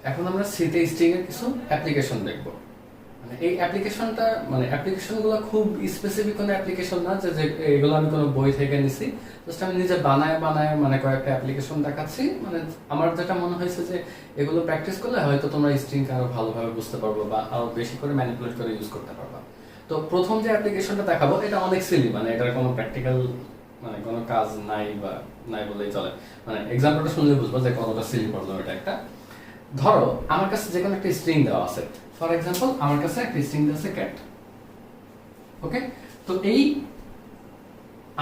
এখন আমরা সিতে স্ট্রিং এর কিছু অ্যাপ্লিকেশন দেখব। মানে এই অ্যাপ্লিকেশনটা মানে অ্যাপ্লিকেশনগুলো খুব স্পেসিফিক কোনো অ্যাপ্লিকেশন না যে যে এগুলো আমি কোনো বই থেকে নিছি, জাস্ট আমি নিজে বানায় বানায় মানে কয়েকটা অ্যাপ্লিকেশন দেখাচ্ছি। মানে আমার যেটা মনে হয়েছে যে এগুলো প্র্যাকটিস করলে হয়তো তোমরা স্ট্রিংকে আরো ভালোভাবে বুঝতে পারবো বা আরো বেশি করে ম্যানিপুলেট করে ইউজ করতে পারবা। তো প্রথম যে অ্যাপ্লিকেশনটা দেখাবো এটা অনেক সিলি, মানে এটার কোনো প্র্যাকটিক্যাল মানে কোনো কাজ নাই বা নাই বললেই চলে। মানে এক্সাম্পলটা শুনলে বুঝবো যে কতটা সিলি প্রবলেম। এটা একটা, ধরো আমার কাছে যে কোনো একটা স্ট্রিং দেওয়া আছে। ফর এক্সাম্পল আমার কাছে একটা স্ট্রিং দেওয়া আছে ক্যাট। ওকে, তো এই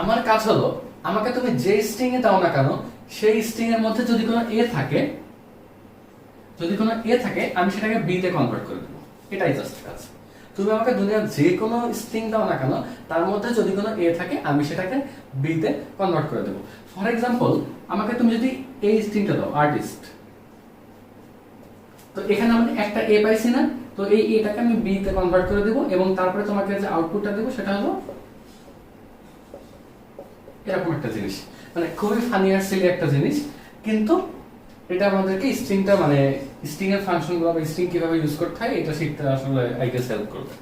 আমার কাজ হলো আমাকে তুমি যে স্ট্রিং এ দাও না কেন সেই স্ট্রিং এর মধ্যে যদি কোনো এ থাকে, আমি সেটাকে বি তে কনভার্ট করে দেবো। এটাই জাস্ট কাজ। তুমি আমাকে দুনিয়ার যে কোনো স্ট্রিং দাও না কেন তার মধ্যে যদি কোনো এ থাকে আমি সেটাকে বি তে কনভার্ট করে দেবো। ফর এক্সাম্পল আমাকে তুমি যদি এই স্ট্রিংটা দাও আর্টিস্ট, তো এখানে আমি একটা এ পাইছি না, তো এই এটাকে আমি বি তে কনভার্ট করে দেব এবং তারপরে তোমাকে যে আউটপুটটা দেব সেটা হলো এরকম একটা জিনিস। মানে খুবই ফানি আর সিলি একটা জিনিস, কিন্তু এটা আমাদেরকে স্ট্রিংটা মানে স্ট্রিং এর ফাংশনগুলো বা স্ট্রিং কিভাবে ইউজ করতে হয় এটা শিখতে আসলে আই গেস হেল্প করবে।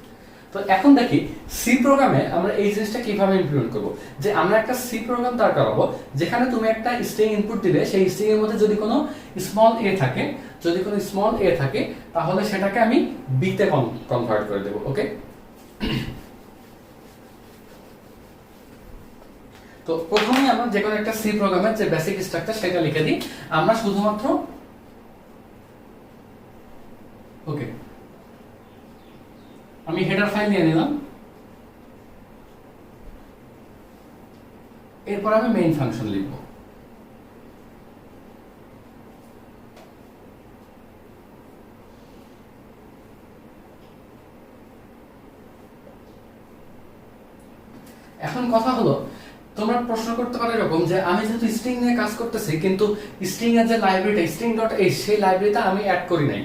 তো এখন দেখি সি প্রোগ্রামে আমরা এই জিনিসটা কিভাবে ইমপ্লিমেন্ট করব। যে আমরা একটা সি প্রোগ্রাম দাঁড় করাবো যেখানে তুমি একটা স্ট্রিং ইনপুট দিলে সেই স্ট্রিং এর মধ্যে যদি কোনো স্মল এ থাকে, তাহলে সেটাকে আমি বি তে কনভার্ট করে দেব। ওকে, তো প্রথমেই আমরা যে কোনো একটা সি প্রোগ্রামের যে বেসিক স্ট্রাকচার সেটা লিখে দিই। আমরা শুধুমাত্র ওকে আমি হেডার ফাইল নিয়ে নিলাম, এরপর আমি মেইন ফাংশন লিখব। এখন কথা হলো তোমরা প্রশ্ন করতে পারো এরকম যে আমি যেহেতু স্ট্রিং নিয়ে কাজ করতেছি কিন্তু স্ট্রিং এর যে লাইব্রেরিটা string.h সেই লাইব্রেরিটা আমি অ্যাড করি নাই।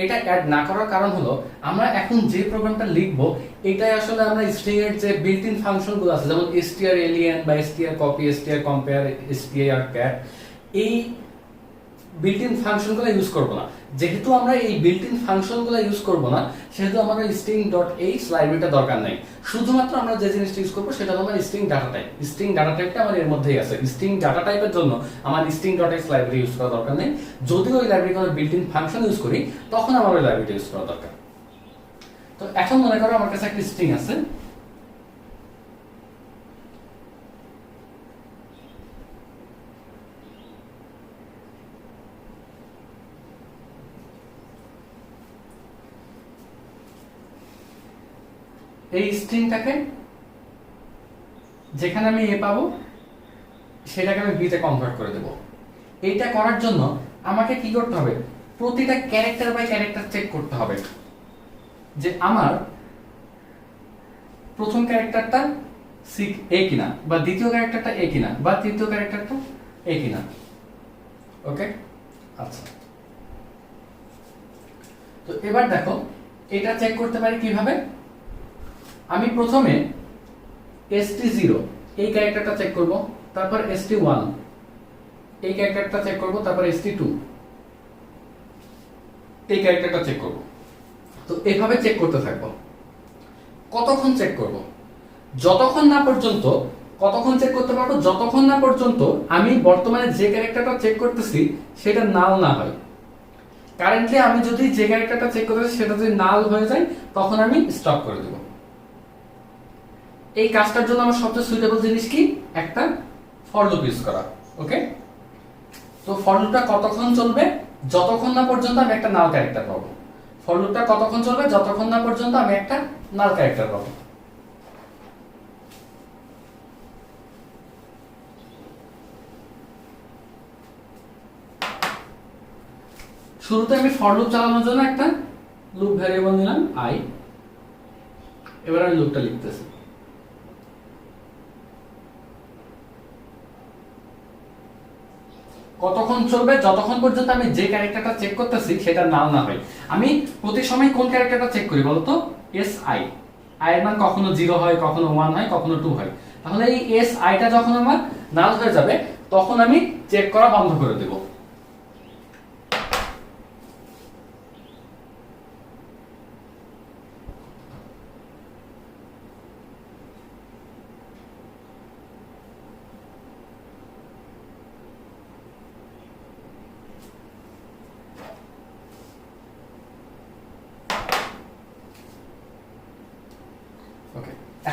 এটা অ্যাড না করার কারণ হলো আমরা এখন যে প্রোগ্রামটা লিখব এটাই আসলে আমরা স্ট্রিং এর যে বিল্ট ইন ফাংশনগুলো আছে যেমন strlen বা strcopy strcompare strcat এই বিল্ট ইন ফাংশনগুলো ইউজ করব না। যেহেতু আমরা এই বিল্ট ইন ফাংশনগুলো ইউজ করব না সেহেতু আমাদের string.h লাইব্রেরিটা দরকার নাই। শুধুমাত্র আমরা যে জিনিসটা ইউজ করব সেটা হলো string data type. String data টাইপটা আমার এর মধ্যেই আছে। স্ট্রিং ডাটা টাইপের জন্য আমার string.h লাইব্রেরি ইউজ করা দরকার নেই। যদি ওই লাইব্রেরি কোনো বিল্ট ইন ফাংশন ইউজ করি তখন আমার ওই লাইব্রেরিটা ইউজ করা দরকার। তো এখন মনে করো আমার কাছে একটা স্ট্রিং আছে, এই স্ট্রিংটাকে যেখানে আমি এ পাবো সেটাকে আমি বি তে কনভার্ট করে দেব। এইটা করার জন্য আমাকে কি করতে হবে, প্রতিটা ক্যারেক্টার বাই ক্যারেক্টার চেক করতে হবে যে আমার প্রথম ক্যারেক্টারটা সি এ কিনা বা দ্বিতীয় ক্যারেক্টারটা এ কিনা বা তৃতীয় ক্যারেক্টারটা এ কিনা। ওকে, আচ্ছা, তো এবার দেখো এটা চেক করতে পারি কিভাবে। আমি প্রথমে st0 এই ক্যারেক্টারটা চেক করব, তারপর st1 এই ক্যারেক্টারটা চেক করব, তারপর st2 এই ক্যারেক্টারটা চেক করব। তো এইভাবে চেক করতে থাকবো। কতক্ষণ চেক করব? কতক্ষণ চেক করতে পারবো? যতক্ষণ না পর্যন্ত আমি বর্তমানে যে ক্যারেক্টারটা চেক করতেছি সেটা নাল না হয়। কারেন্টলি আমি যদি যে ক্যারেক্টারটা চেক করতেছি সেটা যদি নাল হয়ে যায় তখন আমি স্টপ করে দেব। এই কাজটার জন্য আমার সবচেয়ে সুইটেবল জিনিস কি, একটা ফর লুপ ইউজ করা। ওকে, তো ফর লুপটা কতক্ষণ চলবে? যতক্ষণ না পর্যন্ত আমি একটা নাল ক্যারেক্টার পাবো। ফর লুপটা কতক্ষণ চলবে? যতক্ষণ না পর্যন্ত আমি একটা নাল ক্যারেক্টার পাবো। শুরুতে আমি ফর লুপ চালানোর জন্য একটা লুপ ভ্যারিয়েবল নিলাম i। এবার আমি লুপটা লিখতেছি। কতক্ষণ চলবে? যতক্ষণ পর্যন্ত আমি যে ক্যারেক্টারটা চেক করতেছি সেটা নাল না হয়। আমি প্রতি সময় কোন ক্যারেক্টারটা চেক করি বলতো? si। i এর মান কখনো 0 হয়, কখনো 1 হয়, কখনো 2 হয়। তাহলে এই si টা যখন আমার নাল হয়ে যাবে তখন আমি চেক করা বন্ধ করে দেব।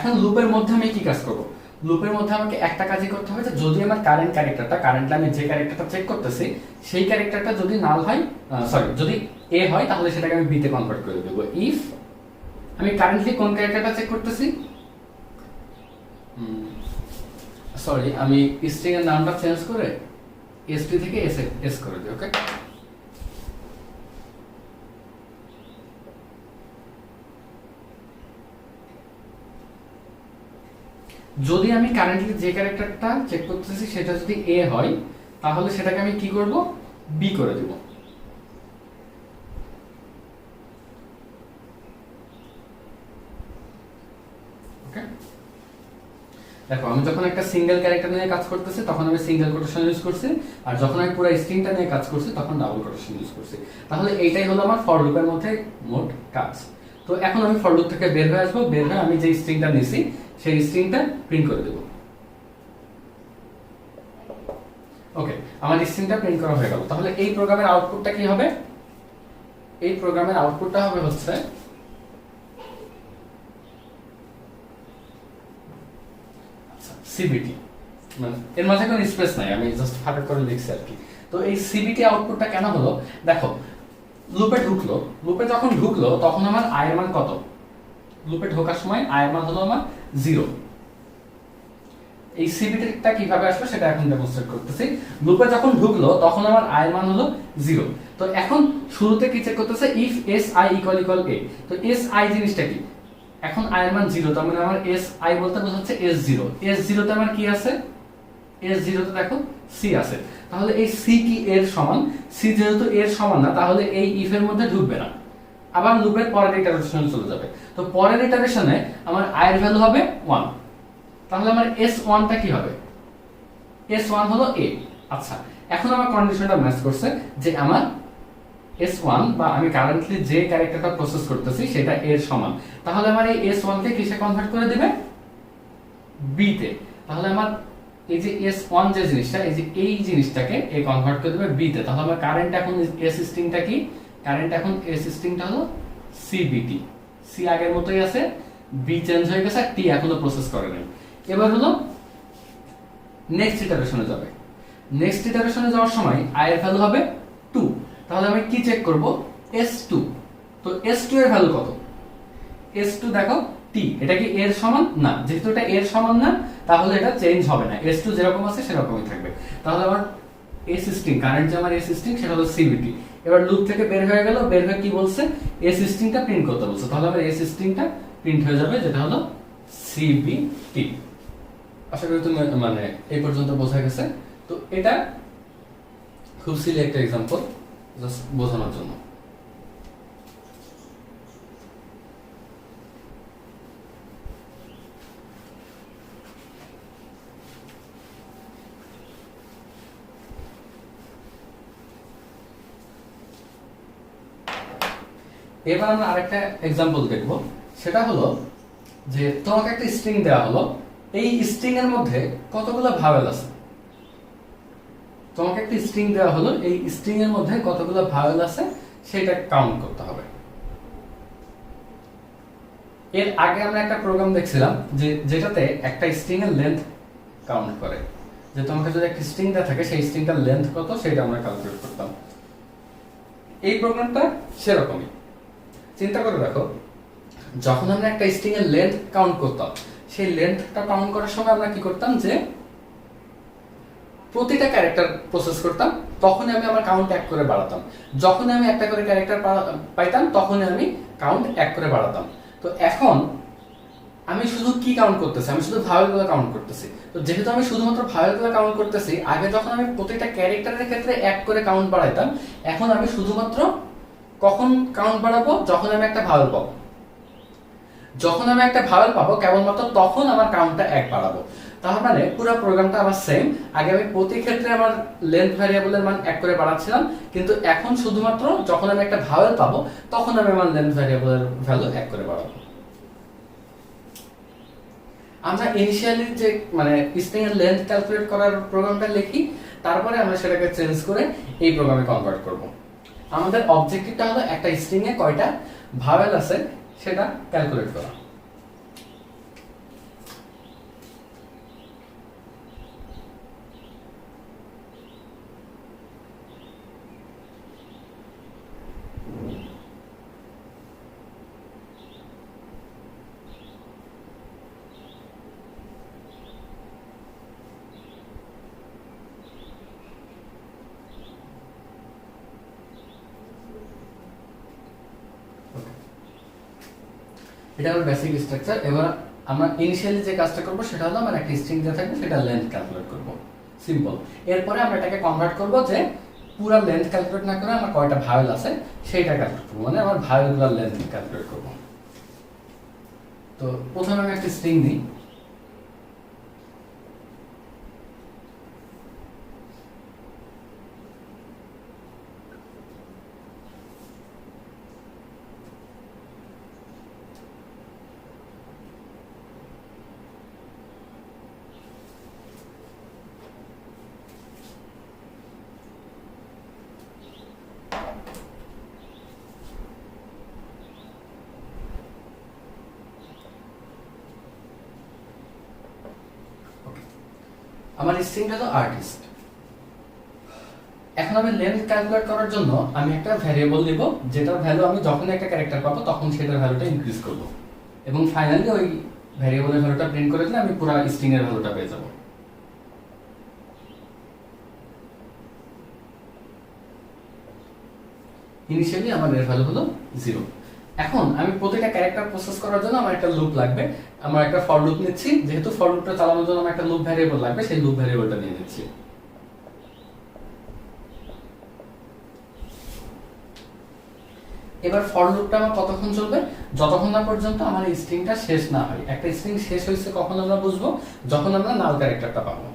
এখন লুপের মধ্যে আমি কি কাজ করব, লুপের মধ্যে আমাকে একটা কাজই করতে হবে যে যদি আমার কারেন্ট ক্যারেক্টারটা, কারেন্টলি আমি যে ক্যারেক্টারটা চেক করতেছি সেই ক্যারেক্টারটা যদি নাল হয়, সরি যদি এ হয়, তাহলে সেটাকে আমি বি তে কনভার্ট করে দেব। ইফ আমি কারেন্টলি কোন ক্যারেক্টারটা চেক করতেছি, সরি আমি স্ট্রিং এর নামটা চেঞ্জ করে এসটি থেকে এস করে দিই। ওকে, যদি আমি কারেন্টলি যে ক্যারেক্টারটা চেক করতেছি সেটা যদি এ হয়, তাহলে সেটাকে আমি কি করব, বি করে দেব। ওকে, দেখো আমি যখন একটা সিঙ্গেল ক্যারেক্টার নিয়ে কাজ করতেছি তখন আমি সিঙ্গেল কোটেশন ইউজ করছি, আর যখন আমি পুরো স্ট্রিংটা নিয়ে কাজ করছি তখন ডাবল কোটেশন ইউজ করছি। তাহলে এইটাই হলো আমার ফর লুপের মধ্যে মোট কাজ। তো এখন আমি ফর লুপ থেকে বের হয়ে আসবো, বের হয়ে আমি যে স্ট্রিংটা নিছি সেই স্ট্রিংটা প্রিন্ট করে দেব। ওকে, আমার স্ট্রিংটা প্রিন্ট করা হয়ে গেল। তাহলে এই প্রোগ্রামের আউটপুটটা কি হবে, এই প্রোগ্রামের আউটপুটটা হবে হচ্ছে সিবিটি, মানে এর মাঝে কোনো স্পেস নাই, আমি জাস্ট ফাটাক করে লিখছি আর কি। তো এই সিবিটি আউটপুটটা কেন হলো, দেখো লুপে ঢুকলো, লুপে যখন ঢুকলো তখন আমার আই এর মান কত, লুপে ঢোকার সময় আই এর মান হলো আমার 0। এই সিবিটিটা কিভাবে আসলো সেটা এখন ডেমনস্ট্রেট করতেছি। লুপে যখন ঢুকলো তখন আমার আই এর মান হলো 0। তো এখন শুরুতে কি চেক করতেছে, if S I equal equal A. তো এস আই জিনিসটা কি, এখন আই এর মান 0, তার মানে আমার এস আই বলতে বোঝাচ্ছে s0। s0 তে আমার কি আছে, s0 তে দেখো c আছে। তাহলে এই c কি এর সমান, c যেহেতু এর সমান না তাহলে এই ইফ এর মধ্যে ঢুকবে না, আবার লুপের পরের ইটারেশনে চলে যাবে। তো পরের ইটারেশনে আমার i এর ভ্যালু হবে 1। তাহলে আমার s1 টা কি হবে, s1 হলো a। আচ্ছা, এখন আমার কন্ডিশনটা ম্যাচ করছে যে আমার s1 বা আমি কারেন্টলি যে ক্যারেক্টারটা প্রসেস করতেছি সেটা এর সমান। তাহলে আমার এই s1 কে কিসে কনভার্ট করে দিবে, b তে। তাহলে আমার এই যে s1 যে জিনিসটা, এই যে এই জিনিসটাকে এ কনভার্ট করে দিবে b তে। তাহলে আমার কারেন্ট এখন s স্ট্রিংটা কি, কারেন্ট এখন s স্ট্রিংটা হলো cbt। c আগের মতোই আছে, b চেঞ্জ হয়ে গেছে, t এখনো প্রসেস করে নাই। এবার হলো নেক্সট ইটারেশনে যাবে। নেক্সট ইটারেশনে যাওয়ার সময় i এর ভ্যালু হবে 2। তাহলে আমি কি চেক করব, s2। তো s2 এর ভ্যালু কত, s2 দেখো t, এটা কি এর সমান না, যেহেতু এটা এর সমান না তাহলে এটা চেঞ্জ হবে না, s2 যেরকম আছে সেরকমই থাকবে। তাহলে আমার s স্ট্রিং, কারেন্ট যে আমার s স্ট্রিং সেটা হলো cbt। এবার লুপ থেকে বের হয়ে গেল, বের হয়ে কি বলছে, s স্ট্রিংটা প্রিন্ট করতে বলছে। তাহলে আমার s স্ট্রিংটা প্রিন্ট হয়ে যাবে, যেটা হলো cbt। আশা করি তুমি মানে এই পর্যন্ত বোঝা গেছে। তো এটা খুব সিলি একটা এক্সাম্পল জাস্ট বোঝানোর জন্য। এবার আমরা আরেকটা এক্সাম্পল দেখব, সেটা হলো যে তোমাকে একটা স্ট্রিং দেওয়া হলো, এই স্ট্রিং এর মধ্যে কতগুলো ভাওয়েল আছে। তোমাকে একটা স্ট্রিং দেওয়া হলো, এই স্ট্রিং এর মধ্যে কতগুলো ভাওয়েল আছে সেটা কাউন্ট করতে হবে। এর আগে আমরা একটা প্রোগ্রাম দেখছিলাম যে যেটাতে একটা স্ট্রিং এর লেন্থ কাউন্ট করে, যে তোমাকে যদি একটা স্ট্রিং দেওয়া থাকে সেই স্ট্রিংটার লেন্থ কত সেটা আমরা ক্যালকুলেট করতাম। এই প্রোগ্রামটা সেরকমই। চিন্তা করে দেখো, যখন আমরা একটা স্ট্রিং এর লেন্থ কাউন্ট করতাম, সেই লেন্থটা কাউন্ট করার সময় আমরা কি করতাম, যে প্রতিটা ক্যারেক্টার প্রসেস করতাম, তখনই আমি আমার কাউন্ট 1 করে বাড়াতাম। যখনই আমি একটা করে ক্যারেক্টার পাইতাম তখনই আমি কাউন্ট 1 করে বাড়াতাম। তো এখন আমি শুধু কি কাউন্ট করতেছি, আমি শুধু ভাওয়েলগুলো কাউন্ট করতেছি। তো যেহেতু আমি শুধুমাত্র ভাওয়েলগুলো কাউন্ট করতেছি, আগে যখন আমি প্রতিটা ক্যারেক্টারের ক্ষেত্রে 1 করে কাউন্ট বাড়াইতাম, এখন আমি শুধুমাত্র কখন কাউন্ট বাড়াবো, যখন আমি একটা ভাওয়েল পাবো। যখন আমি একটা ভাওয়েল পাবো কেবলমাত্র তখন আমার কাউন্টটা 1 বাড়াবো। তার মানে পুরো প্রোগ্রামটা আবার সেম। আগে আমি প্রতি ক্ষেত্রে আমার লেন্থ ভ্যারিয়েবলের মান 1 করে বাড়াচ্ছিলাম, কিন্তু এখন শুধুমাত্র যখন আমি একটা ভাওয়েল পাবো তখন আমি আমার লেন্থ ভ্যারিয়েবলের ভ্যালু 1 করে বাড়াবো। আমরা ইনিশিয়ালি যে মানে স্ট্রিং এর লেন্থ ক্যালকুলেট করার প্রোগ্রামটা লিখি, তারপরে আমরা সেটাকে চেঞ্জ করে এই প্রোগ্রামে কনভার্ট করব। আমাদের অবজেক্টিভটা হলো একটা স্ট্রিং এ কয়টা ভাওয়েল আছে সেটা ক্যালকুলেট করা। এটা আমার বেসিক স্ট্রাকচার। এবার আমরা ইনিশিয়ালি যে কাজটা করব সেটা হলো আমার একটা স্ট্রিং দেওয়া থাকবে, সেটা লেন্থ ক্যালকুলেট করব, সিম্পল। এরপরে আমরা এটাকে কনভার্ট করব যে পুরো লেন্থ ক্যালকুলেট না করে আমার কয়টা ভাওয়েল আছে সেইটা ক্যালকুলেট করব, মানে আমার ভাওয়েলগুলোর লেন্থ ক্যালকুলেট করব। তো প্রথমে আমি একটা স্ট্রিং নিই, আমার স্ট্রিংটা হলো আর্টিস্ট। এখন আমি লেন্থ ক্যালকুলেট করার জন্য আমি একটা ভ্যারিয়েবল নিব, যেটার ভ্যালু আমি যখন একটা ক্যারেক্টার পাবো তখন সেটার ভ্যালুটা ইনক্রিজ করব, এবং ফাইনালি ওই ভ্যারিয়েবলের ভ্যালুটা প্রিন্ট করে দিলে আমি পুরো স্ট্রিং এর ভ্যালুটা পেয়ে যাব। ইনিশিয়ালি আমার এর ভ্যালু হলো 0। এখন আমি প্রতিটা ক্যারেক্টার প্রসেস করার জন্য আমার একটা লুপ লাগবে, আমরা একটা ফর লুপ নিচ্ছি, যেহেতু ফর লুপটা চালানোর জন্য আমার একটা লুপ ভ্যারিয়েবল লাগবে, সেই লুপ ভ্যারিয়েবলটা নিয়ে নিচ্ছি। এবার ফর লুপটা আমার কতক্ষণ চলবে? যতক্ষণ না পর্যন্ত আমার এই স্ট্রিংটা শেষ না হয়। একটা স্ট্রিং শেষ হয়েছে কখন আমরা বুঝবো? যখন আমরা নাল ক্যারেক্টারটা পাবো।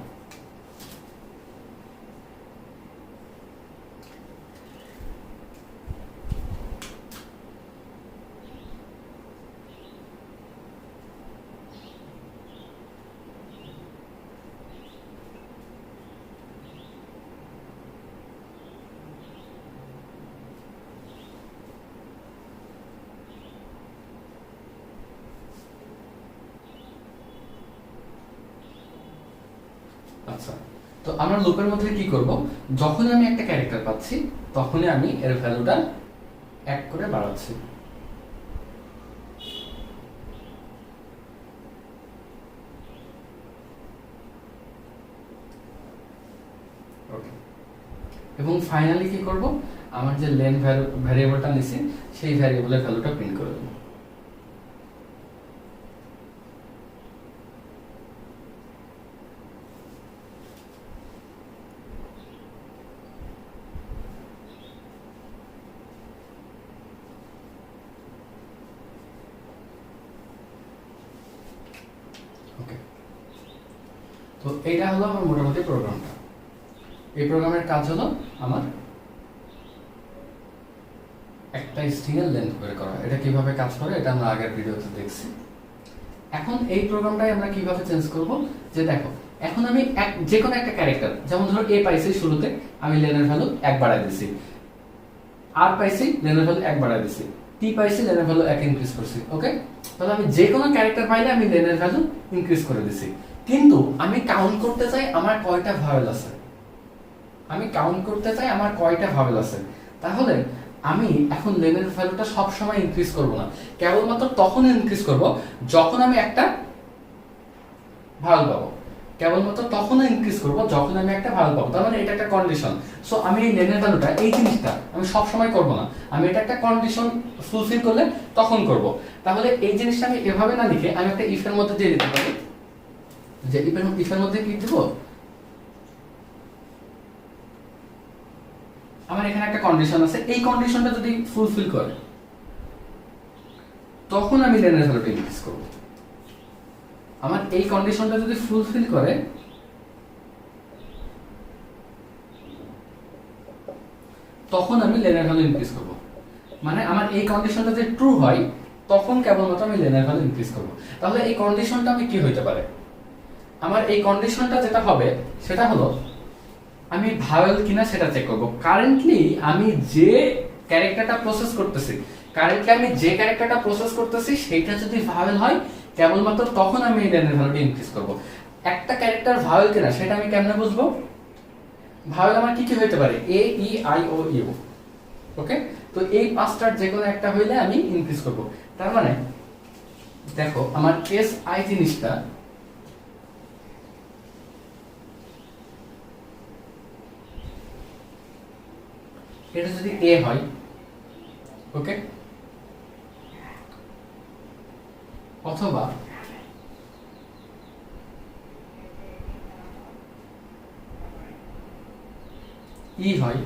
আচ্ছা, তো আমরা লুপের মধ্যে কি করব? যখনই আমি একটা ক্যারেক্টার পাচ্ছি তখনই আমি এর ভ্যালুটা 1 করে বাড়াচ্ছি। ওকে, এবং ফাইনালি কি করব? আমার যে লেন্থ ভ্যারিয়েবলটা নিছি সেই ভ্যারিয়েবলের ভ্যালুটা প্রিন্ট করে দেব। ওকে, তো এইটা হলো আমার মোটামুটি প্রোগ্রামটা। এই প্রোগ্রামের কাজ হলো আমার একটা স্ট্রিং এর লেন্থ বের করা। এটা কিভাবে কাজ করে এটা আমরা আগের ভিডিওতে দেখছি। এখন এই প্রোগ্রামটাই আমরা কিভাবে চেঞ্জ করব? যে দেখো, এখন আমি যে কোনো একটা ক্যারেক্টার, যেমন ধরো এ পাইছি শুরুতে, আমি লেনের ভ্যালু 1 বাড়ায় দিছি, আর পাইছি লেনের ভ্যালু 1 বাড়ায় দিছি, টি পাইছি লেনের ভ্যালু 1 ইনক্রিজ করছি। ওকে, তাহলে আমি যে কোনো ক্যারেক্টার পাইলে আমি লেনের ভ্যালু ইনক্রিজ করে দিছি, কিন্তু আমি কাউন্ট করতে চাই আমার কয়টা ভাওয়েল আছে। আমি কাউন্ট করতে চাই আমার কয়টা ভাওয়েল আছে। তাহলে আমি এখন লেনের ভ্যালুটা সব সময় ইনক্রিজ করব না, কেবলমাত্র তখন ইনক্রিজ করব যখন আমি একটা ভাওয়েল পাবো। কেবলমাত্র তখন ইনক্রিজ করব যখন আমি একটা ভাওয়েল পাবো। তার মানে এটা একটা কন্ডিশন। সো আমি এই লেনের ভ্যালুটা, এই জিনিসটা আমি সব সময় করব না, আমি এটা একটা কন্ডিশন ফুলফিল করলে তখন করব। তাহলে এই জিনিসটা আমি এভাবে না লিখে আমি একটা ইফের মধ্যে দিয়ে দিতে পারি, যে ইফের মধ্যে কি দেব? আমার এখানে একটা কন্ডিশন আছে, এই কন্ডিশনটা যদি ফুলফিল করে তখন আমি লেনের ভ্যালুটা ইনক্রিজ করব। আমার এই কন্ডিশনটা যদি ফুলফিল করে তখন আমি লেনের ভ্যালু ইনক্রিজ করব। মানে আমার এই কন্ডিশনটা যদি ট্রু হয় তখন কেবলমাত্র আমি লেনের ভ্যালু ইনক্রিজ করব। তাহলে এই কন্ডিশনটা আমি কি হইতে পারে? আমার এই কন্ডিশনটা যেটা হবে সেটা হলো, আমি ভাওয়েল কিনা সেটা চেক করব। কারেন্টলি আমি যে ক্যারেক্টারটা প্রসেস করতেছি সেইটা যদি ভাওয়েল হয় কেবলমাত্র তখন আমি এই লেনের ভ্যালুটা ইনক্রিজ করব। একটা ক্যারেক্টার ভাওয়েল কিনা সেটা আমি কেমনে বুঝবো? ভাওয়েল আমার কি কি হইতে পারে? এ, ই, আই, ও, ইউ। ওকে, তো এই পাঁচটার যে কোনো একটা হইলে আমি ইনক্রিজ করব। তার মানে দেখো, আমার এস আই জিনিসটা এটা যদি এ হয়, ওকে, অথবা ই হয়,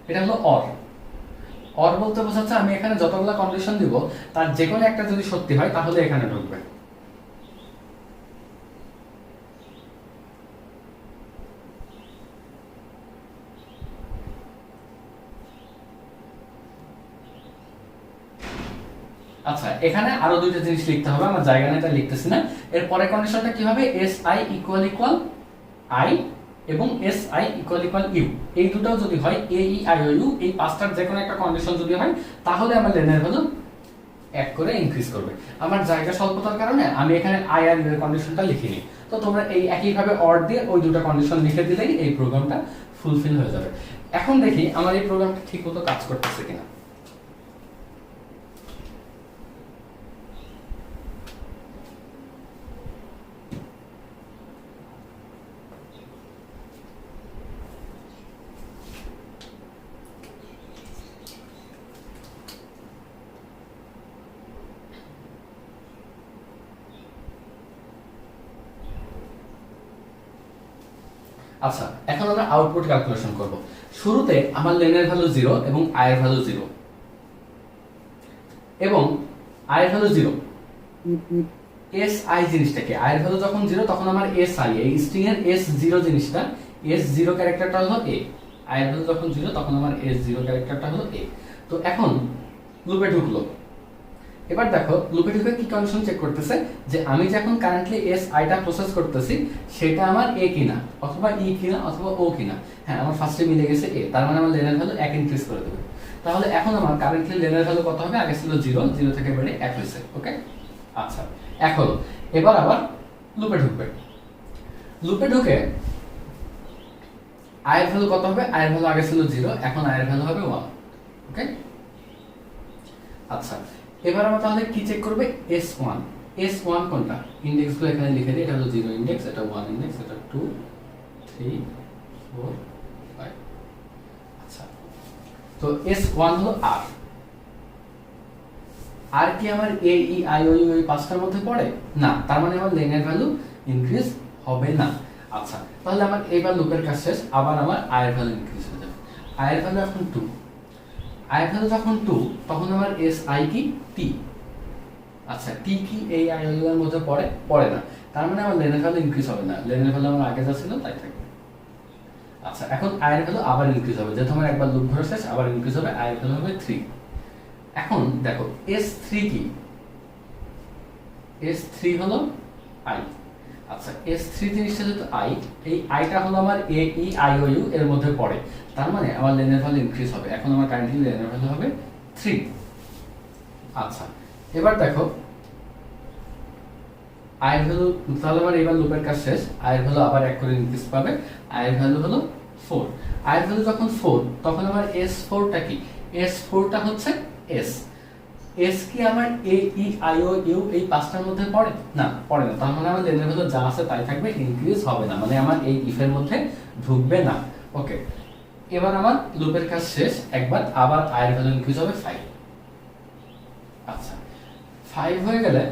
এটা হলো অর। অর বলতে বোঝাচ্ছে আমি এখানে যতগুলো কন্ডিশন দিব তার যে কোনো একটা যদি সত্যি হয় তাহলে এখানে ঢুকবে। আচ্ছা, এখানে আরো দুইটা জিনিস লিখতে হবে, আমার জায়গা নেই তাই লিখতেছি না। এর পরের কন্ডিশনটা কি হবে, S I equal equal I এবং S I equal equal U, এই দুটাও যদি হয়, এ ই আই ও ইউ, এই পাঁচটার যে কোনো একটা কন্ডিশন যদি হয় তাহলে আমার লেনের ভ্যালু এক করে ইনক্রিজ করবে। আমার জায়গা স্বল্পতার কারণে আমি এখানে আই আর ইউ এর কন্ডিশনটা লিখিনি, তো তোমরা এই একইভাবে অর দিয়ে ওই দুটো কন্ডিশন লিখে দিলেই এই প্রোগ্রামটা ফুলফিল হয়ে যাবে। এখন দেখি আমার এই প্রোগ্রামটা ঠিকমতো কাজ করতেছে কিনা। আচ্ছা, এখন আমরা আউটপুট ক্যালকুলেশন করব। শুরুতে আমার লেনের ভ্যালু 0 এবং আই এর ভ্যালু 0 এবং আই এর ভ্যালু 0। এস আই জিনিসটা কি, আই এর ভ্যালু যখন 0 তখন আমার এস আই, এই স্ট্রিং এর এস 0 জিনিসটা, এস 0 ক্যারেক্টারটা হলো এ। আই এর ভ্যালু যখন 0 তখন আমার এস 0 ক্যারেক্টারটা হলো এ। তো এখন লুপে ঢুকলো। এবার দেখো লুপে ঢুকে কি কন্ডিশন চেক করতেছে, যে আমি যখন কারেন্টলি এস আইটা প্রসেস করতেছি সেটা আমার এ কিনা, অথবা ই কিনা, অথবা ও কিনা। হ্যাঁ, আমার ফার্স্টে মিলে গেছে এ, তার মানে আমার লেনের ভ্যালু 1 ইনক্রিজ করে দেবে। তাহলে এখন আমার কারেন্টলি লেনের ভ্যালু কত হবে, আগে ছিল 0, 0 থেকে বেড়ে 1 হয়েছে। ওকে, আচ্ছা, এখন এবার আবার লুপে ঢুকবে। লুপে ঢুকে আই এর ভ্যালু কত হবে, আই এর ভ্যালু আগে ছিল 0, এখন আই এর ভ্যালু হবে 1। ওকে, আচ্ছা, এবার আমরা তাহলে কি চেক করবে, S1। S1 কোনটা, ইনডেক্সগুলো এখানে লিখে দিই, এটা হলো 0 ইনডেক্স, এটা 1 ইনডেক্স, এটা 2 3 4 5। আচ্ছা, তো S1 হলো আর। আর কি আমার এ ই আই ও ইউ এই পাঁচটার মধ্যে পড়ে না, তার মানে আমার লেনের ভ্যালু ইনক্রিজ হবে না। আচ্ছা, তাহলে আমার এবার লুপের কাজ শেষ, আবার আমার আই এর ভ্যালু ইনক্রিজ হয়ে যাবে। আই এর ভ্যালু এখন 2, আই এর ভ্যালু যখন 2 তখন আমার এস আই কি টি। আচ্ছা, টি কি এই আই ও ইউ এর মধ্যে পড়ে না, তার মানে আমার লেনের ভ্যালু ইনক্রিজ হবে না, লেনের ভ্যালু আমার আগে যা ছিল তাই থাকবে। আচ্ছা, এখন আই এর ভ্যালু আবার ইনক্রিজ হবে, যেহেতু আমার একবার লুপ ঘোরা শেষ, আবার ইনক্রিজ হবে, আই এর ভ্যালু হবে 3। এখন দেখো S3 কি, S3 হলো আই। আচ্ছা, S3 জিনিসটা যেহেতু আই, এই আইটা হলো আমার এ ই আই ও ইউ এর মধ্যে পড়ে, তার মানে আমার লেনের ভ্যালু ইনক্রিজ হবে। এখন আমার কারেন্টলি লেনের ভ্যালু হবে 3। আচ্ছা, এবার দেখো আই এর ভ্যালু, তাহলে আমার এবার লুপের কাজ শেষ, আই এর ভ্যালু আবার 1 করে ইনক্রিজ পাবে, আই এর ভ্যালু হলো 4। আই এর ভ্যালু যখন 4 তখন আমার S4টা কি, S4টা হচ্ছে এস। এস কি আমার এ ই আই ও ইউ এই পাঁচটার মধ্যে পড়ে না, পড়ে না, তার মানে আমার লেনের ভ্যালু যা আছে তাই থাকবে, ইনক্রিজ হবে না, মানে আমার এই ইফের মধ্যে ঢুকবে না। ওকে, এবার আমার লুপের কাজ শেষ, একবার আবার আই এর ভ্যালু ইনক্রিজ হবে 5। আচ্ছা, 5 হয়ে গেলে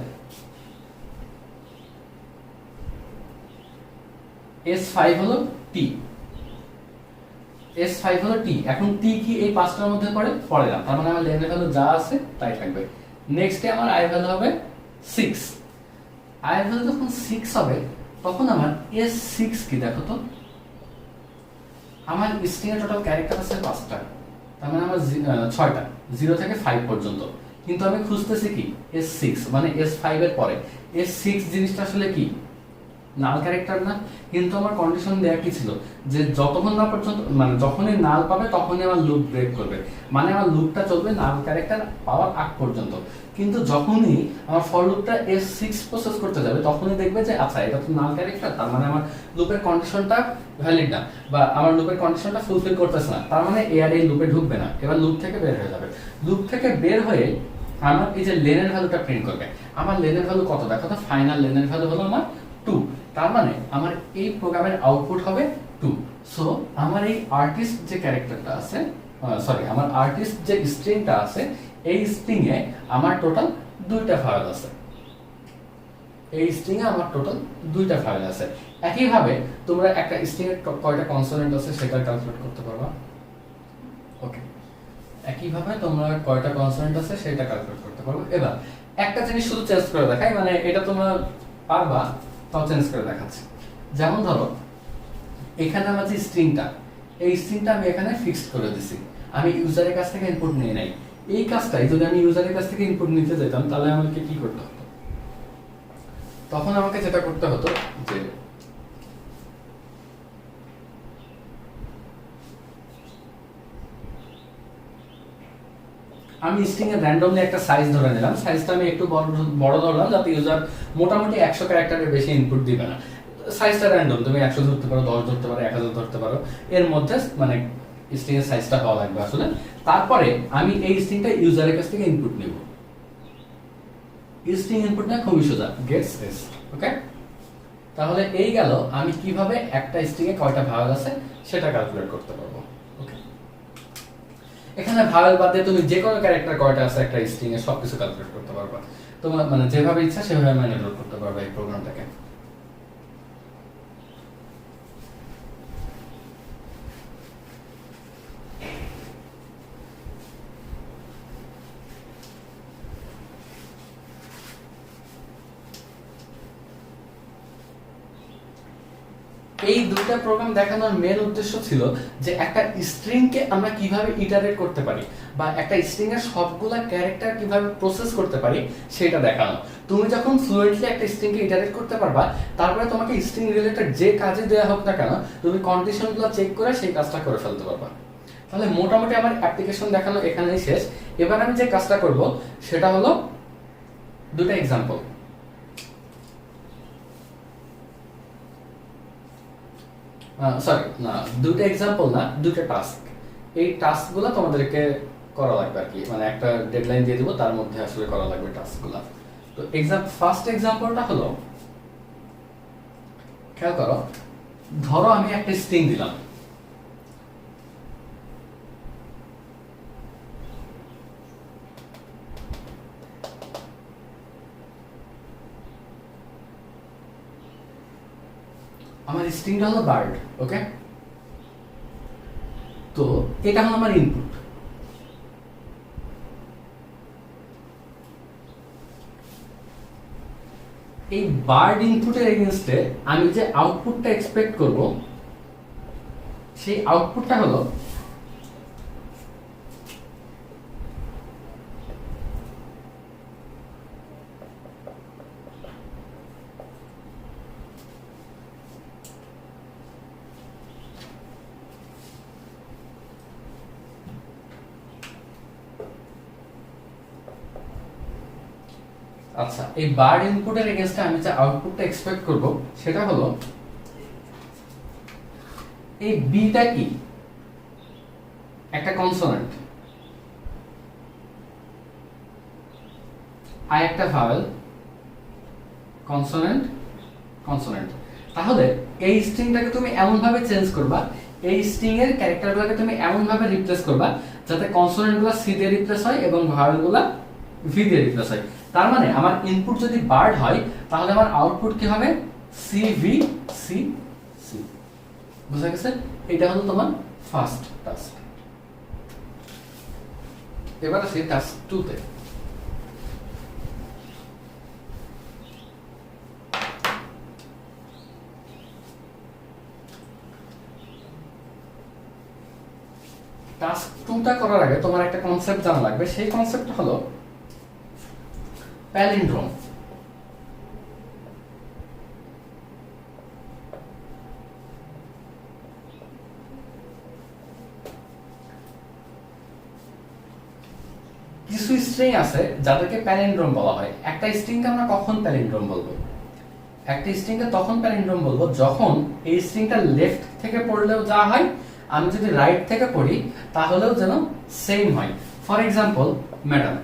S5 হলো টি, S5 হলো টি। এখন টি কি এই পাঁচটার মধ্যে পড়ে না, তার মানে আমার লেনের ভ্যালু যা আছে তাই থাকবে। নেক্সটে আমার আই ভ্যালু হবে 6। আই ভ্যালু যখন 6 হবে তখন আমার S6 কি, দেখো তো আমার স্ট্রিং এর টোটাল ক্যারেক্টার আছে 5টা, তার মানে আমার 6টা, 0 থেকে 5 পর্যন্ত, কিন্তু আমি খুঁজতেছি কি S6, মানে S5 এর পরে। S6 জিনিসটা আসলে কি, নাল ক্যারেক্টার না, কিন্তু আমার কন্ডিশন দেয়া কি ছিল, যে যতক্ষণ না পর্যন্ত, মানে যখনই নাল পাবে তখনই আমার লুপ ব্রেক করবে, মানে আমার লুপটা চলবে নাল ক্যারেক্টার পাওয়ার আগ পর্যন্ত। কিন্তু যখনই আমার ফর লুপটা S6 প্রসেস করতে যাবে তখনই দেখবে যে আচ্ছা এটা তো নাল ক্যারেক্টার, তার মানে আমার লুপের কন্ডিশনটা ভ্যালিড না, বা আমার লুপের কন্ডিশনটা ফুলফিল করতেছে না, তার মানে এ আর এই লুপে ঢুকবে না, এবার লুপ থেকে বের হয়ে যাবে। লুপ থেকে বের হয়ে আমার এই যে লেনের ভ্যালুটা প্রিন্ট করবে। আমার লেনের ভ্যালু কত, দেখো তো ফাইনাল লেনের ভ্যালু হলো আমার 2, তার মানে আমার এই প্রোগ্রামের আউটপুট হবে 2। সো আমার এই আর্টিস্ট যে ক্যারেক্টারটা আছে সরি আমার আর্টিস্ট যে স্ট্রিংটা আছে এই স্ট্রিং এ আমার টোটাল দুইটা ফাইল আছে, এই স্ট্রিং এ আমার টোটাল দুইটা ফাইল আছে। একইভাবে তোমরা একটা স্ট্রিং এর কয়টা কনসোনেন্ট আছে সেটা ক্যালকুলেট করতে পারবা। ওকে, একইভাবে তোমরা কয়টা কনসোনেন্ট আছে সেটা ক্যালকুলেট করতে পারবে। এবার একটা জিনিস শুধু চেঞ্জ করে দেখাই, মানে এটা তোমরা পারবা তাও চেঞ্জ করে দেখাচ্ছি। যেমন ধরো এখানে আমার যে স্ট্রিংটা, এই স্ট্রিংটা আমি এখানে ফিক্সড করে দিছি, আমি ইউজারের কাছ থেকে ইনপুট নিয়ে নাই। এই কাজটাই যদি আমি ইউজারের কাছ থেকে ইনপুট নিতে যেতাম তাহলে আমাকে কি করতে হতো? তখন আমাকে যেটা করতে হতো যে আমি স্ট্রিং এর র্যান্ডমলি একটা সাইজ ধরে নিলাম, সাইজটা আমি একটু বড় ধরলাম যাতে ইউজার মোটামুটি 100 ক্যারেক্টারের বেশি ইনপুট দিবে না। সাইজটা র্যান্ডম, তুমি 100 ধরতে পারো, 10 ধরতে পারো, 1000 ধরতে পারো, এর মধ্যে মানে স্ট্রিং এর সাইজটা হওয়া লাগবে আসলে। তারপরে আমি এই স্ট্রিংটা ইউজারের কাছ থেকে ইনপুট নেব। স্ট্রিং ইনপুট না খুবই সোজা, গেটস এস। ওকে, তাহলে এই গেল আমি কিভাবে একটা স্ট্রিং এ কয়টা ভাওয়েল আছে সেটা ক্যালকুলেট করতে পারবো। ওকে, এখানে ভাওয়েল বাদ দিয়ে তুমি যে কোনো ক্যারেক্টার কয়টা আছে একটা স্ট্রিং এ সবকিছু ক্যালকুলেট করতে পারবা। তোমার মানে যেভাবে ইচ্ছা সেভাবে ম্যানিপুলেট করতে পারবা এই প্রোগ্রামটাকে। এই দুইটা প্রোগ্রাম দেখানোর মেন উদ্দেশ্য ছিল যে একটা স্ট্রিং কে আমরা কিভাবে ইটারেট করতে পারি বা একটা স্ট্রিং এর সবগুলা ক্যারেক্টার কিভাবে প্রসেস করতে পারি সেটা দেখানো। তুমি যখন ফ্লুয়েন্টলি একটা স্ট্রিং কে ইটারেট করতে পারবা, তারপরে তোমাকে স্ট্রিং রিলেটেড যে কাজে দেওয়া হোক না কেন তুমি কন্ডিশনগুলো চেক করে সেই কাজটা করে ফেলতে পারবা। তাহলে মোটামুটি আমার অ্যাপ্লিকেশন দেখানো এখানেই শেষ। এবার আমি যে কাজটা করব সেটা হলো দুটো এক্সাম্পল। সরি না, দুটো এক্সাম্পল না, দুটো টাস্ক। এই টাস্কগুলো তোমাদেরকে করা লাগবে আর কি, মানে একটা ডেডলাইন দিয়ে দেবো তার মধ্যে আসলে করা লাগবে টাস্কগুলো। তো ফার্স্ট এক্সাম্পলটা হলো, খেয়াল করো, ধরো আমি একটা স্ট্রিং দিলাম, আমার স্ট্রিংটা হলো বার্ড। ওকে, তো এটা হলো আমার ইনপুট। এই বার্ড ইনপুটের এগেইনস্টে আমি যে আউটপুটটা এক্সপেক্ট করব সেই আউটপুটটা হলো আচ্ছা, এই বার্ড ইনপুটের এগেইনস্টে আমি যে আউটপুটটা এক্সপেক্ট করব সেটা হলো এই বিটা কি একটা কনসোনেন্ট, আর একটা ভাওয়েল, কনসোনেন্ট কনসোনেন্ট। তাহলে এই স্ট্রিংটাকে তুমি এমন ভাবে চেঞ্জ করবা, এই স্ট্রিং এর ক্যারেক্টারগুলোকে তুমি এমন ভাবে রিপ্লেস করবা যাতে কনসোনেন্টগুলো সি দিয়ে রিপ্লেস হয় এবং ভাওয়েলগুলো ভি দিয়ে রিপ্লেস হয়। তার মানে আমার ইনপুট যদি বার্ড হয় তাহলে আমার আউটপুট কি হবে? C V C C. বুঝা গেছে? এটা হলো তোমার ফার্স্ট টাস্ক। এবার আসি টাস্ক 2 তে। টাস্ক 2টা করার আগে তোমার একটা কনসেপ্ট জানা লাগবে, সেই কনসেপ্ট হলো প্যালিন্ড্রোম। কিছু স্ট্রিং আছে যাদেরকে প্যালিন্ড্রোম বলা হয়। একটা স্ট্রিংকে আমরা কখন প্যালিন্ড্রোম বলবো? একটা স্ট্রিংকে তখন প্যালিন্ড্রোম বলবো যখন এই স্ট্রিংটা লেফট থেকে পড়লেও যা হয়, আমি যদি রাইট থেকে পড়ি তাহলেও যেন সেম হয়। For example, madam.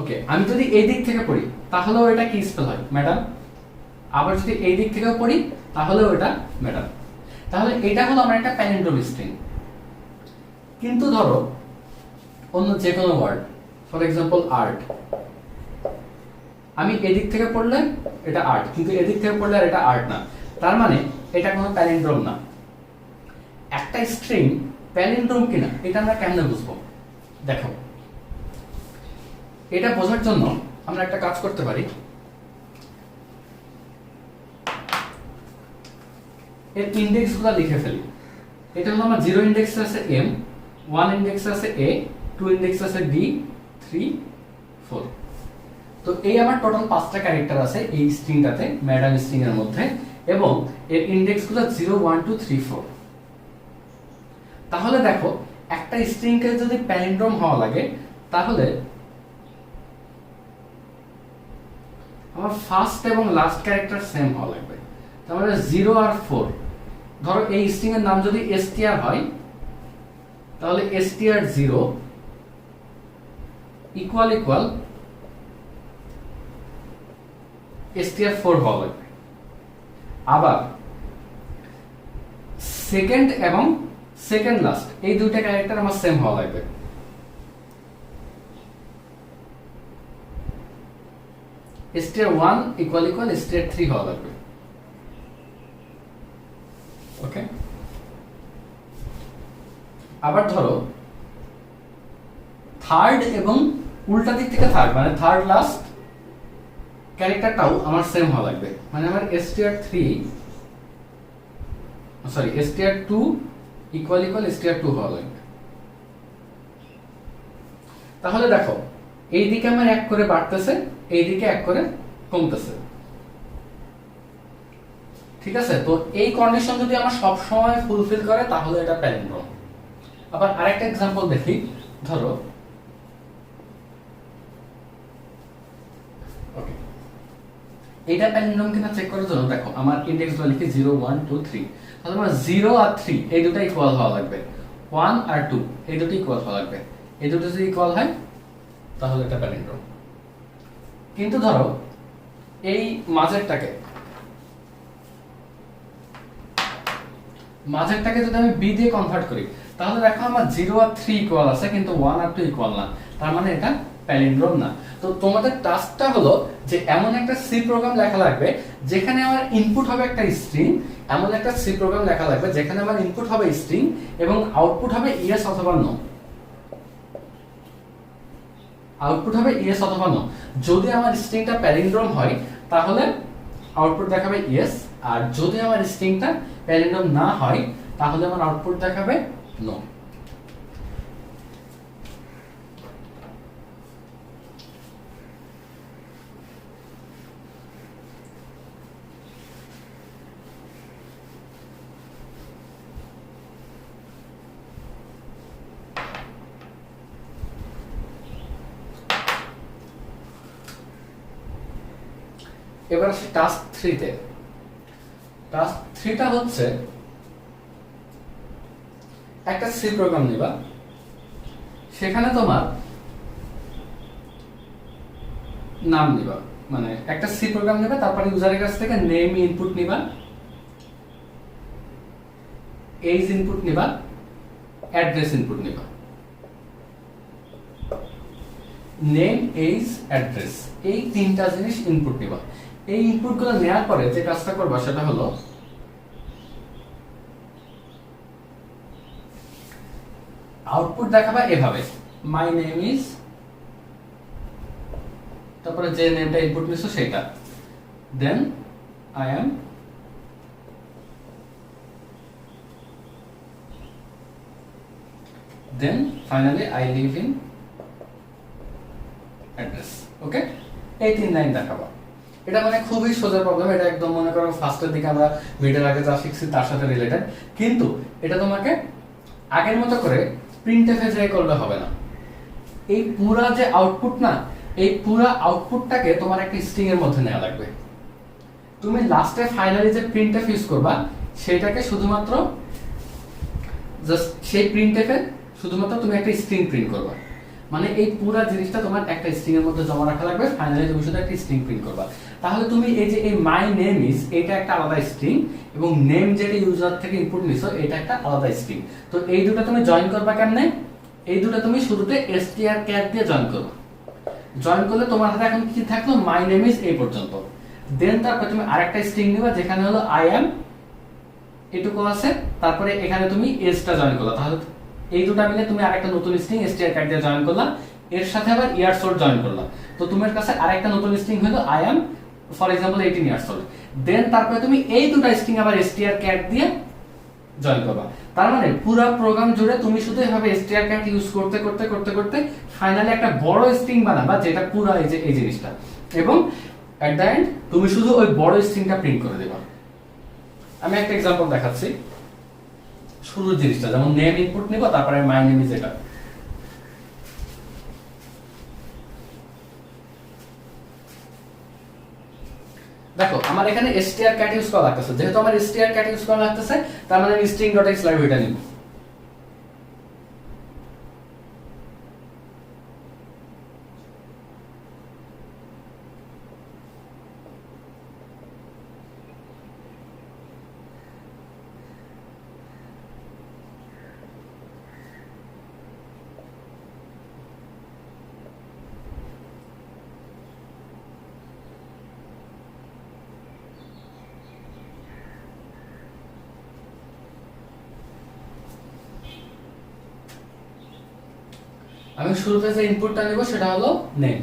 ওকে, আমি যদি এই দিক থেকে পড়ি তাহলেও এটা কি স্পেল হয়? ম্যাডাম। আবার যদি এই দিক থেকেও পড়ি তাহলেও এটা ম্যাডাম। তাহলে এটা হলো আমার একটা প্যালিন্ড্রোম স্ট্রিং। কিন্তু ধরো অন্য যে কোনো ওয়ার্ড, ফর এক্সাম্পল আর্ট, আমি এদিক থেকে পড়লে এটা আর্ট, কিন্তু এদিক থেকে পড়লে আর এটা আর্ট না, তার মানে এটা কোনো প্যালিন্ড্রোম না। একটা স্ট্রিং প্যালিন্ড্রোম কিনা এটা আমরা কেমনে বুঝবো? দেখো, এটা বোঝার জন্য আমরা একটা কাজ করতে পারি। এর ইন্ডেক্স গুলো লিখে ফেলি। এটা হলো আমার 0 ইন্ডেক্স আছে m, 1 ইন্ডেক্স আছে a, 2 ইন্ডেক্স আছে d, 3, 4। তো এই আমার টোটাল 5টা ক্যারেক্টার আছে এই স্ট্রিংটাতে, ম্যাডাম স্ট্রিং এর মধ্যে, এবং এর ইন্ডেক্স গুলো 0 1 2 3 4। তাহলে দেখো, একটা স্ট্রিং কে যদি প্যালিন্ড্রোম হওয়া লাগে তাহলে আমার ফার্স্ট এবং লাস্ট ক্যারেক্টার সেম হওয়া লাগবে। তাহলে 0 আর 4, ধরো এই স্ট্রিং এর নাম যদি str হয় তাহলে str0 ইকুয়াল ইকুয়াল str4 হওয়া লাগবে। আবার সেকেন্ড এবং সেকেন্ড লাস্ট এই দুইটা ক্যারেক্টার আমার সেম হওয়া লাগবে। str1 ইকুয়াল ইকুয়াল str3 হওয়া লাগবে। ওকে, আবার ধরো থার্ড এবং উল্টা দিক থেকে থার্ড, মানে থার্ড লাস্ট ক্যারেক্টারটাও আমার সেম হওয়া লাগবে। মানে আমার str2 ইকুয়াল ইকুয়াল str2 হওয়া লাগবে। তাহলে দেখো, এই দিকে আমার এক করে বাড়তেছে, এই দিকে এক করে কমতেছে। ঠিক আছে, তো এই কন্ডিশন যদি আমার সব সময় ফুলফিল করে তাহলে এটা প্যালিন্ড্রোম। আবার আরেকটা एग्जांपल দেখি। ধরো ওকে, এটা প্যালিন্ড্রোম কিনা চেক করার জন্য দেখো আমার ইনডেক্সগুলো লিখি 0 1 2 3। তাহলে আমার 0 আর 3 এই দুটো ইকুয়াল হওয়া লাগবে, 1 আর 2 এই দুটো ইকুয়াল হওয়া লাগবে। এই দুটো যদি ইকুয়াল হয় তাহলে এটা প্যালিন্ড্রোম। কিন্তু ধরো এই মাঝেরটাকে যদি আমি b দিয়ে কনভার্ট করি তাহলে দেখো আমার 0 আর 3 ইকুয়াল আছে কিন্তু 1 আর 2 ইকুয়াল না, তার মানে এটা প্যালিন্ড্রোম না। তো তোমাদের টাস্কটা হলো যে এমন একটা সি প্রোগ্রাম লেখা লাগবে যেখানে আমার ইনপুট হবে একটা স্ট্রিং, এমন একটা সি প্রোগ্রাম লেখা লাগবে যেখানে আমার ইনপুট হবে স্ট্রিং এবং আউটপুট হবে ইয়েস অথবা নো। আউটপুট হবে ইয়েস অথবা নো। যদি আমার স্ট্রিংটা প্যালিন্ড্রোম হয় তাহলে আউটপুট দেখাবে ইয়েস, আর যদি আমার স্ট্রিংটা প্যালিন্ড্রোম না হয় তাহলে আমার আউটপুট দেখাবে নো। এবার আসি টাস্ক 3 তে। টাস্ক 3 টা হচ্ছে একটা সি প্রোগ্রাম নিবা, সেখানে তোমার নাম নিবা, মানে একটা সি প্রোগ্রাম নেবে, তারপরে ইউজারের কাছ থেকে নেম ইনপুট নিবা, এজ ইনপুট নিবা, অ্যাড্রেস ইনপুট নিবা। নেম, এজ, অ্যাড্রেস এই তিনটা জিনিস ইনপুট নিবা। এই ইনপুটগুলো নেওয়ার পরে যে কাজটা করবা সেটা হলো আউটপুট দেখাবা এভাবে, মাই নেম ইজ, তারপরে যে নেমটা ইনপুট নিছো সেটা, then I am, then finally I live in address. Okay, এই 3 লাইন দেখাবা। এটা মানে খুবই সোজা প্রবলেম, এটা একদম মনে করো ফার্স্টের দিকে আমরা ভিডিওর আগে যা শিখছি তার সাথে রিলেটেড, কিন্তু এটা তোমাকে আগের মতো করে প্রিন্টএফে যাই করলে হবে না। এই পুরা যে আউটপুট না, এই পুরা আউটপুটটাকে তোমার একটা স্ট্রিং এর মধ্যে নেওয়া লাগবে। তুমি লাস্টে ফাইনালি যে প্রিন্টএফ ইউজ করবা সেটাকে শুধুমাত্র জাস্ট সেই প্রিন্টএফে শুধুমাত্র তুমি একটা স্ট্রিং প্রিন্ট করবা। মানে এই পুরা জিনিসটা তোমার একটা স্ট্রিং এর মধ্যে জমা রাখা লাগবে, ফাইনালি তুমি শুধু একটা স্ট্রিং প্রিন্ট করবা। তাহলে তুমি এই যে এই মাই নেম ইজ, এটা একটা আলাদা স্ট্রিং, এবং নেম যেটা ইউজার থেকে ইনপুট নিছো এটা একটা আলাদা স্ট্রিং। তো এই দুটো তুমি জয়েন করবা কেমনে? এই দুটো তুমি শুরুতে strcat দিয়ে জয়েন করবে। জয়েন করলে তোমার হাতে এখন কি থাকলো, মাই নেম ইজ এই পর্যন্ত। দেন তারপর তুমি আরেকটা স্ট্রিং নিবা যেখানে হলো আই এম এটুকু আছে, তারপরে এখানে তুমি এসটা জয়েন করলা। তাহলে এই দুটো মিলে তুমি আরেকটা নতুন স্ট্রিং strcat দিয়ে জয়েন করলা, এর সাথে আবার ইয়ার্স ওল্ড জয়েন করলা। তো তোমার কাছে আরেকটা নতুন স্ট্রিং হলো I am for example 18 years old. Then তারপরে তুমি এই দুটো স্ট্রিং আবার strcat দিয়ে জয়েন করবা। তার মানে পুরো প্রোগ্রাম জুড়ে তুমি শুধু এভাবে strcat ইউজ করতে করতে করতে করতে ফাইনালি একটা বড় স্ট্রিং বানাবা যেটা পুরো এই যে এই জিনিসটা, এবং এট দ্য এন্ড তুমি শুধু ওই বড় স্ট্রিংটা প্রিন্ট করে দেবা। আমি একটা एग्जांपल দেখাচ্ছি। শুরুর জিনিসটা যেমন নেম ইনপুট নিব, তারপরে মাই নেম ইজ এটা। দেখো আমার এখানে strcat ইউজ করা লাগতেছে, যেহেতু আমার strcat ইউজ করা লাগতেছে তার মানে আমি string.x লাইব্রেরিটা নিব। আমি শুরুতে যে ইনপুটটা নেব সেটা হলো নেম।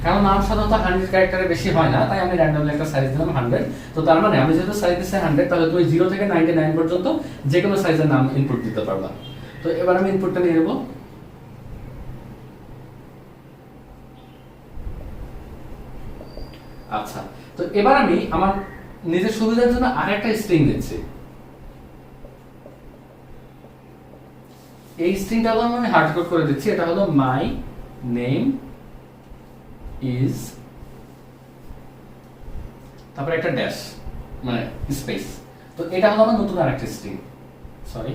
কারণ নাম সাধারণত 100 ক্যারেক্টারের বেশি হয় না, তাই আমি র্যান্ডমলি একটা সাইজ দিলাম 100। তো তার মানে আমি যেহেতু সাইজ দিচ্ছি 100, তাহলে তুমি 0 থেকে 99 পর্যন্ত যে কোনো সাইজের নাম ইনপুট দিতে পারবা। তো এবার আমি ইনপুটটা নিয়ে নেব। আচ্ছা, তো এবার আমি আমার নিজের সুবিধার জন্য আরেকটা স্ট্রিং দিচ্ছি। এই স্ট্রিংটা হলো আমি হার্ড কোড করে দিচ্ছি। এটা হলো মাই নেম ইজ, তারপরে একটা ড্যাশ মানে স্পেস। তো এটা হলো আমার নতুন আরেকটা স্ট্রিং। সরি,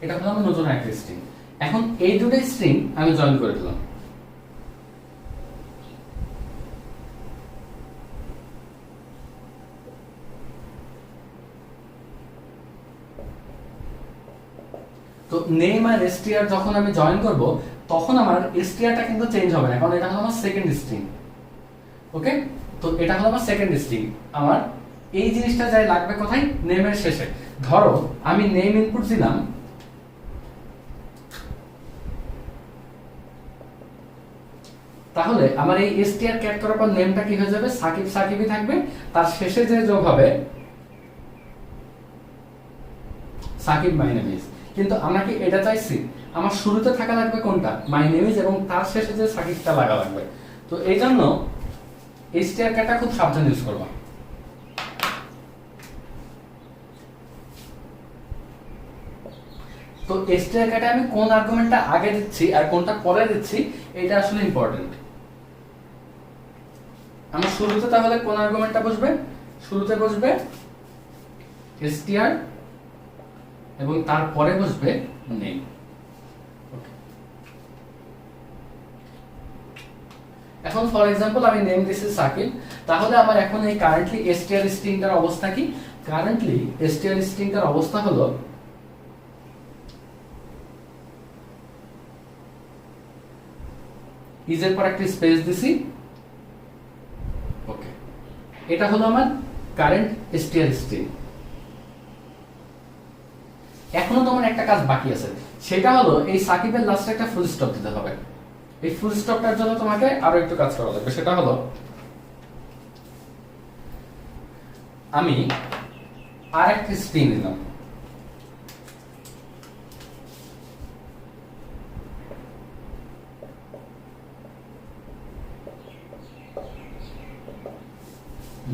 এটা হলো আমার নতুন একটা স্ট্রিং। এখন এই দুটো স্ট্রিং আমি জয়েন করে দিলাম। তো নেম আর str যখন আমি জয়েন করব তখন আমার strটা কিন্তু চেঞ্জ হবে না, কারণ এটা হলো আমার সেকেন্ড স্ট্রিং। ওকে, তো এটা হলো আমার সেকেন্ড স্ট্রিং। আমার এই জিনিসটা যাই লাগবে কোথায়, নেমের শেষে। ধরো আমি নেম ইনপুট দিলাম, তাহলে আমার এই strcat করার পর নেমটা কি হয়ে যাবে, সাকিব সাকিবই থাকবে। তার শেষে যে যোগ হবে সাকিব মাই নেম ইজ। কিন্তু আমরা কি এটা চাইছি? আমার শুরুতে থাকা লাগবে কোনটা, মাই নেম ইজ, এবং তার শেষে যে সাকিবটা লাগা লাগবে। তো এই জন্য strcat খুব সাবধানে ইউজ করবা। তো strcat আমি কোন আর্গুমেন্টটা আগে দিচ্ছি আর কোনটা পরে দিচ্ছি এটা আসলে ইম্পর্টেন্ট। আমার শুরুতে তাহলে কোন আর্গুমেন্টটা বসবে, শুরুতে বসবে str এবং তারপরে বসবে নেম। এখন ফর এক্সাম্পল আমি নেম দিছি সাকিব, তাহলে আমার এখন এই কারেন্টলি str স্ট্রিংটার অবস্থা কি? কারেন্টলি str স্ট্রিংটার অবস্থা হলো ইজের পর একটা স্পেস দিছি। ওকে, এটা হলো আমার কারেন্ট str স্ট্রিং। এখনো তোমার একটা কাজ বাকি আছে, সেটা হলো এই সাকিবের লাস্টে একটা ফুল স্টপ দিতে হবে। এই ফুল স্টপটার জন্য তোমাকে আরো একটু কাজ করা লাগবে, সেটা হলো আমি আরেকটা স্ট্রিং দিলাম।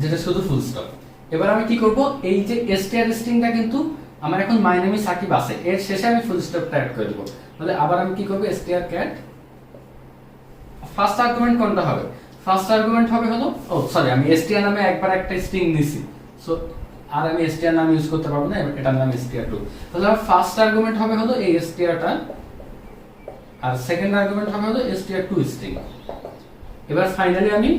যেটা শুধু ফুল স্টপ। এবার আমি কি করব, এই যে str স্ট্রিংটা কিন্তু আমার এখন মাই নেম ইজ সাকিব আছে, এর শেষে আমি ফুল স্টপটা অ্যাড করে দেব। তাহলে আবার আমি কি করব, strcat ফার্স্ট আর্গুমেন্ট কোনটা হবে, ফার্স্ট আর্গুমেন্ট হবে হলো, ও সরি আমি str নামে একবার একটা স্ট্রিং নিছি, সো আর আমি str নাম ইউজ করতে পারবো না, এটার নাম str2। তাহলে আমার ফার্স্ট আর্গুমেন্ট হবে হলো এই strটা, আর সেকেন্ড আর্গুমেন্ট হবে হলো str2 স্ট্রিং। এবার ফাইনালি আমি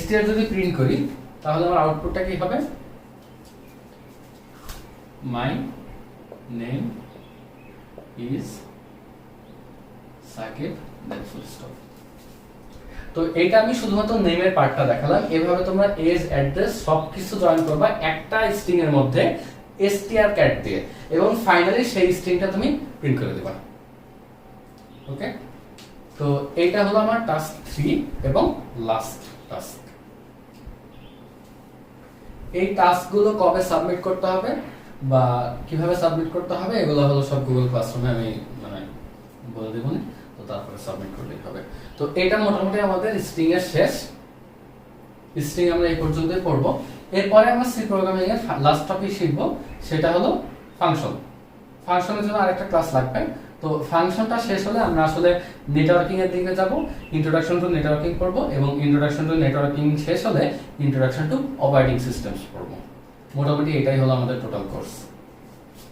str যদি প্রিন্ট করি তাহলে আমার আউটপুটটা কি হবে, my name is Sakib then full stop. তো এটা আমি শুধুমাত্র নেমের পার্টটা দেখালাম, এভাবে তোমরা এজ অ্যাড্রেস সবকিছু জয়েন করবা একটা স্ট্রিং এর মধ্যে strcat দিয়ে, এবং ফাইনালি সেই স্ট্রিংটা তুমি প্রিন্ট করে দিবা। ওকে, তো এইটা হলো আমার টাস্ক 3 এবং লাস্ট টাস্ক। এই টাস্কগুলো কবে সাবমিট করতে হবে বা কিভাবে সাবমিট করতে হবে এগুলো হলো সব গুগল ক্লাসরুমে আমি মানে বলে দেব, তো তারপরে সাবমিট করলেই হবে। তো এটা মোটামুটি আমাদের স্ট্রিং এর শেষ। স্ট্রিং আমরা এই পর্যন্তই পড়ব। এরপরে আমরা সি প্রোগ্রামিং এর লাস্ট টপিক শিখব, সেটা হলো ফাংশন। ফাংশনের জন্য আরেকটা ক্লাস লাগবে। তো ফাংশনটা শেষ হলে আমরা আসলে নেটওয়ার্কিং এর দিকে যাব, ইন্ট্রোডাকশন টু নেটওয়ার্কিং পড়ব, এবং ইন্ট্রোডাকশন টু নেটওয়ার্কিং শেষ হলে ইন্ট্রোডাকশন টু অপারেটিং সিস্টেমস পড়ব। মোটামুটি এটাই হলো আমাদের টোটাল কোর্স।